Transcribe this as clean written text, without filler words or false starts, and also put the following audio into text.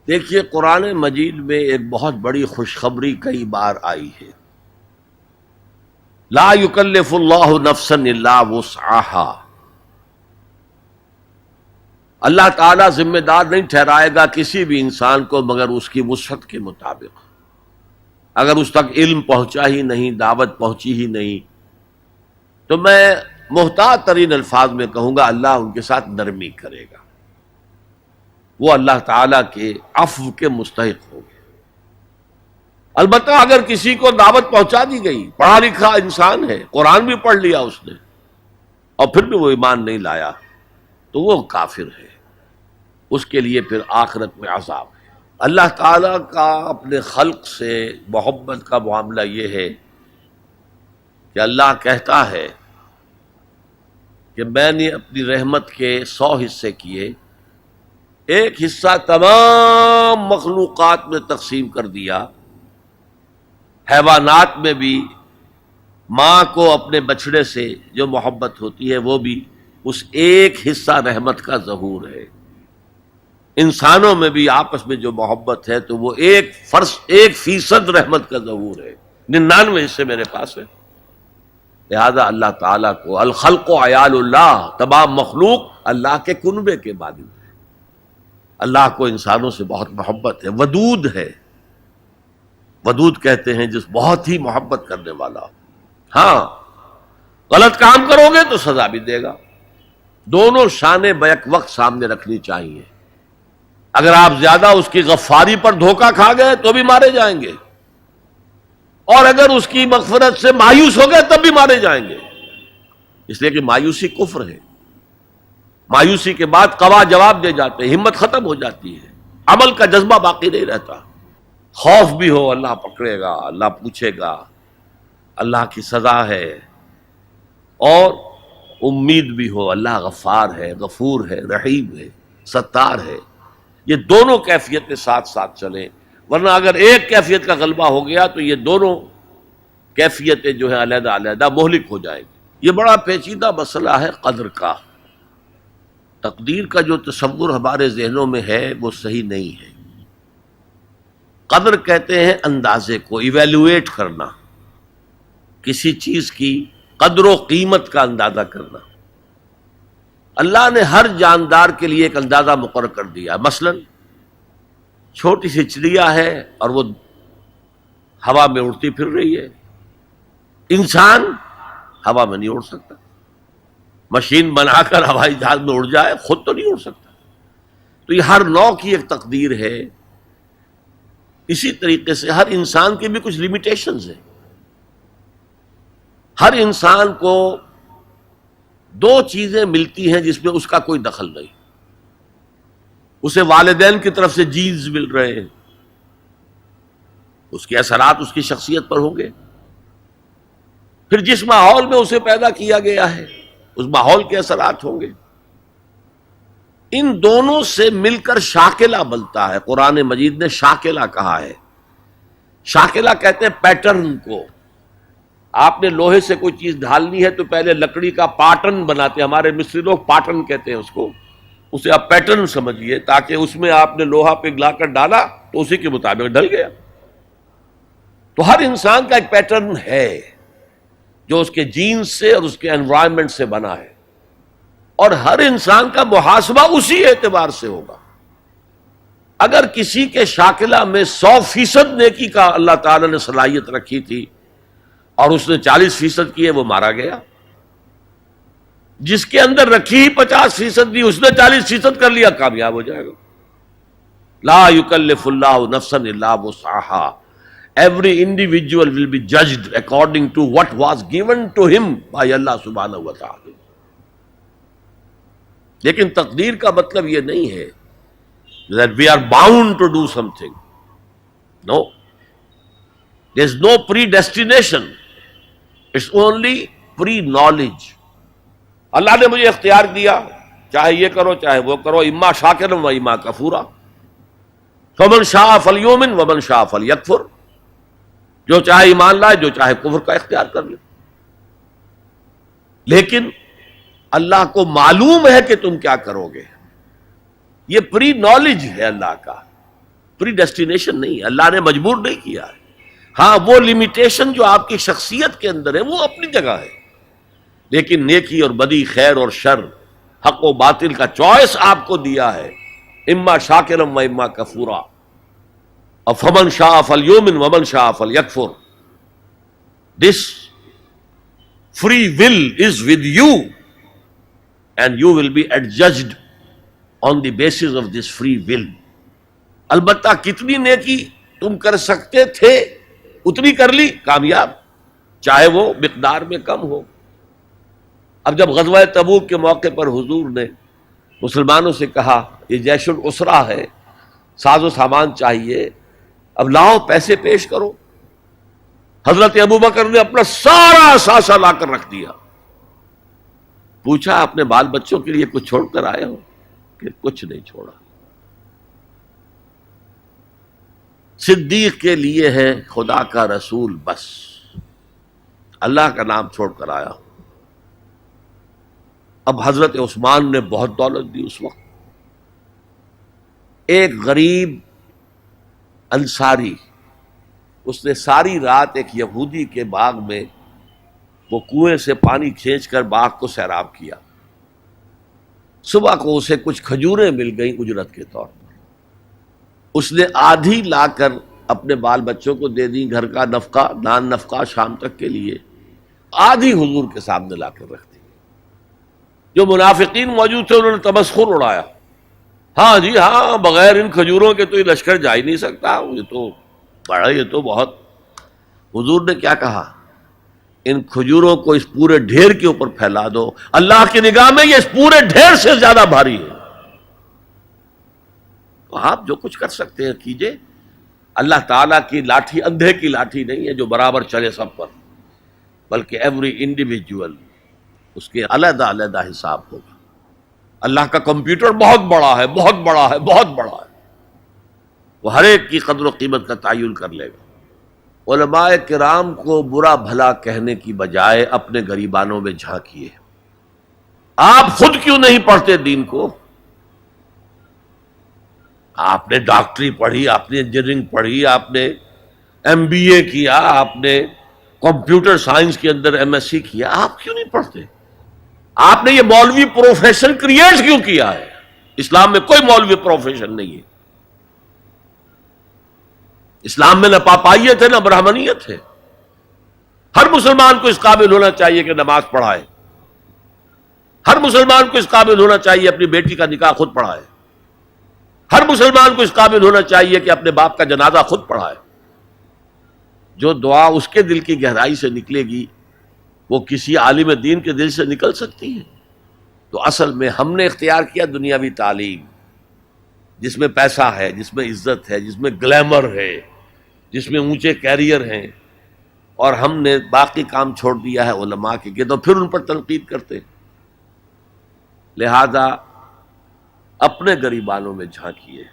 دیکھیے قرآن مجید میں ایک بہت بڑی خوشخبری کئی بار آئی ہے. لا یکلف اللہ نفسا الا وسعها. اللہ تعالیٰ ذمہ دار نہیں ٹھہرائے گا کسی بھی انسان کو مگر اس کی وسعت کے مطابق. اگر اس تک علم پہنچا ہی نہیں، دعوت پہنچی ہی نہیں، تو میں محتاط ترین الفاظ میں کہوں گا اللہ ان کے ساتھ نرمی کرے گا. وہ اللہ تعالیٰ کے عفو کے مستحق ہوں گے. البتہ اگر کسی کو دعوت پہنچا دی گئی، پڑھا لکھا انسان ہے، قرآن بھی پڑھ لیا اس نے، اور پھر بھی وہ ایمان نہیں لایا، تو وہ کافر ہے. اس کے لیے پھر آخرت میں عذاب ہے. اللہ تعالیٰ کا اپنے خلق سے محبت کا معاملہ یہ ہے کہ اللہ کہتا ہے کہ میں نے اپنی رحمت کے 100 حصے کیے، ایک حصہ تمام مخلوقات میں تقسیم کر دیا. حیوانات میں بھی ماں کو اپنے بچڑے سے جو محبت ہوتی ہے وہ بھی اس ایک حصہ رحمت کا ظہور ہے. انسانوں میں بھی آپس میں جو محبت ہے تو وہ 1% رحمت کا ظہور ہے. 99 حصے میرے پاس ہے. لہذا اللہ تعالیٰ کو الخلق و عیال اللہ، تمام مخلوق اللہ کے کنبے کے مانند ہے. اللہ کو انسانوں سے بہت محبت ہے. ودود ہے. ودود کہتے ہیں جس بہت ہی محبت کرنے والا. ہاں غلط کام کرو گے تو سزا بھی دے گا. دونوں شانیں بیک وقت سامنے رکھنی چاہیے. اگر آپ زیادہ اس کی غفاری پر دھوکہ کھا گئے تو بھی مارے جائیں گے، اور اگر اس کی مغفرت سے مایوس ہو گئے تب بھی مارے جائیں گے. اس لیے کہ مایوسی کفر ہے. مایوسی کے بعد قوا جواب دے جاتے ہیں، ہمت ختم ہو جاتی ہے، عمل کا جذبہ باقی نہیں رہتا. خوف بھی ہو اللہ پکڑے گا، اللہ پوچھے گا، اللہ کی سزا ہے، اور امید بھی ہو اللہ غفار ہے، غفور ہے، رحیم ہے، ستار ہے. یہ دونوں کیفیتیں ساتھ ساتھ چلیں، ورنہ اگر ایک کیفیت کا غلبہ ہو گیا تو یہ دونوں کیفیتیں جو ہیں علیحدہ علیحدہ مہلک ہو جائیں گی. یہ بڑا پیچیدہ مسئلہ ہے قدر کا. تقدیر کا جو تصور ہمارے ذہنوں میں ہے وہ صحیح نہیں ہے. قدر کہتے ہیں اندازے کو، ایویلویٹ کرنا، کسی چیز کی قدر و قیمت کا اندازہ کرنا. اللہ نے ہر جاندار کے لیے ایک اندازہ مقرر کر دیا. مثلا چھوٹی سی چڑیا ہے اور وہ ہوا میں اڑتی پھر رہی ہے. انسان ہوا میں نہیں اڑ سکتا. مشین بنا کر ہوائی جہاز میں اڑ جائے، خود تو نہیں اڑ سکتا. تو یہ ہر نوع کی ایک تقدیر ہے. اسی طریقے سے ہر انسان کی بھی کچھ لیمیٹیشنز ہیں. ہر انسان کو 2 چیزیں ملتی ہیں جس میں اس کا کوئی دخل نہیں. اسے والدین کی طرف سے جینز مل رہے ہیں، اس کے اثرات اس کی شخصیت پر ہوں گے. پھر جس ماحول میں اسے پیدا کیا گیا ہے اس ماحول کے اثرات ہوں گے. ان دونوں سے مل کر شاکلہ بنتا ہے. قرآن مجید نے شاکلہ کہا ہے. شاکلہ کہتے ہیں پیٹرن کو. آپ نے لوہے سے کوئی چیز ڈھالنی ہے تو پہلے لکڑی کا پاٹن بناتے ہیں. ہمارے مصری لوگ پاٹن کہتے ہیں اس کو. اسے آپ پیٹرن سمجھیے، تاکہ اس میں آپ نے لوہا پگھلا کر ڈالا تو اسی کے مطابق ڈل گیا. تو ہر انسان کا ایک پیٹرن ہے جو اس کے جینز سے اور اس کے انوائرمنٹ سے بنا ہے، اور ہر انسان کا محاسبہ اسی اعتبار سے ہوگا. اگر کسی کے شاکلہ میں 100% نیکی کا اللہ تعالی نے صلاحیت رکھی تھی اور اس نے 40% کیے، وہ مارا گیا. جس کے اندر رکھی ہی 50% دی، اس نے 40% کر لیا، کامیاب ہو جائے گا. لا یکلف اللہ نفسا الا وسعها. Every individual will be judged according to what was given to him by Allah subhanahu wa ta'ala. لیکن تقدیر کا مطلب یہ نہیں ہے that we are bound to do something. No. There is no predestination. It's only pre-knowledge. اللہ نے مجھے اختیار دیا، چاہے یہ کرو چاہے وہ کرو، اما شاکرا و اما کفورا. فمن شاء فلیؤمن ومن شاء فلیکفر. جو چاہے ایمان لائے، جو چاہے کفر کا اختیار کر لے. لیکن اللہ کو معلوم ہے کہ تم کیا کرو گے. یہ پری نالج ہے اللہ کا. پری ڈیسٹینیشن نہیں، اللہ نے مجبور نہیں کیا ہے. ہاں وہ لمیٹیشن جو آپ کی شخصیت کے اندر ہے وہ اپنی جگہ ہے، لیکن نیکی اور بدی، خیر اور شر، حق و باطل کا چوائس آپ کو دیا ہے، اما شاکرا و اما کفورا، فمن شاء فلیؤمن ومن شاء فلیکفر. دس free will is with you and you will be adjudged on the basis of this free will. البتہ کتنی نیکی تم کر سکتے تھے اتنی کر لی، کامیاب، چاہے وہ مقدار میں کم ہو. اب جب غزوہ تبوک کے موقع پر حضور نے مسلمانوں سے کہا یہ جیش العسرہ ہے، ساز و سامان چاہیے، اب لاؤ پیسے پیش کرو، حضرت ابوبکر نے اپنا سارا اثاثہ لا کر رکھ دیا. پوچھا اپنے بال بچوں کے لیے کچھ چھوڑ کر آئے ہو؟ کہ کچھ نہیں چھوڑا. صدیق کے لیے ہے خدا کا رسول، بس اللہ کا نام چھوڑ کر آیا ہوں. اب حضرت عثمان نے بہت دولت دی اس وقت. ایک غریب انصاری، اس نے ساری رات ایک یہودی کے باغ میں وہ کنویں سے پانی کھینچ کر باغ کو سیراب کیا. صبح کو اسے کچھ کھجوریں مل گئیں اجرت کے طور پر. اس نے آدھی لا کر اپنے بال بچوں کو دے دی، گھر کا نفقہ، نان نفقہ شام تک کے لیے، آدھی حضور کے سامنے لا کر رکھ دی. جو منافقین موجود تھے انہوں نے تمسخر اڑایا، ہاں جی ہاں، بغیر ان کھجوروں کے تو یہ لشکر جا ہی نہیں سکتا، یہ تو بڑا، یہ تو بہت. حضور نے کیا کہا؟ ان کھجوروں کو اس پورے ڈھیر کے اوپر پھیلا دو، اللہ کی نگاہ میں یہ اس پورے ڈھیر سے زیادہ بھاری ہے. تو آپ جو کچھ کر سکتے ہیں کیجئے. اللہ تعالیٰ کی لاٹھی اندھے کی لاٹھی نہیں ہے جو برابر چلے سب پر، بلکہ ایوری انڈیویجول اس کے علیحدہ علیحدہ حساب ہوگا. اللہ کا کمپیوٹر بہت بڑا ہے، بہت بڑا ہے، بہت بڑا ہے، وہ ہر ایک کی قدر و قیمت کا تعین کر لے گا. علماء کرام کو برا بھلا کہنے کی بجائے اپنے گریبانوں میں جھانکیے. آپ خود کیوں نہیں پڑھتے دین کو؟ آپ نے ڈاکٹری پڑھی، آپ نے انجینئرنگ پڑھی، آپ نے ایم بی اے کیا، آپ نے کمپیوٹر سائنس کے اندر ایم ایس سی کیا، آپ کیوں نہیں پڑھتے؟ آپ نے یہ مولوی پروفیشن کریٹ کیوں کیا ہے؟ اسلام میں کوئی مولوی پروفیشن نہیں ہے. اسلام میں نہ پاپائیت ہے نہ برہمنیت ہے. ہر مسلمان کو اس قابل ہونا چاہیے کہ نماز پڑھائے. ہر مسلمان کو اس قابل ہونا چاہیے اپنی بیٹی کا نکاح خود پڑھائے. ہر مسلمان کو اس قابل ہونا چاہیے کہ اپنے باپ کا جنازہ خود پڑھائے. جو دعا اس کے دل کی گہرائی سے نکلے گی وہ کسی عالم دین کے دل سے نکل سکتی ہے. تو اصل میں ہم نے اختیار کیا دنیاوی تعلیم، جس میں پیسہ ہے، جس میں عزت ہے، جس میں گلیمر ہے، جس میں اونچے کیریئر ہیں، اور ہم نے باقی کام چھوڑ دیا ہے علماء کے تو پھر ان پر تنقید کرتے. لہذا اپنے گریبانوں میں جھانکیے.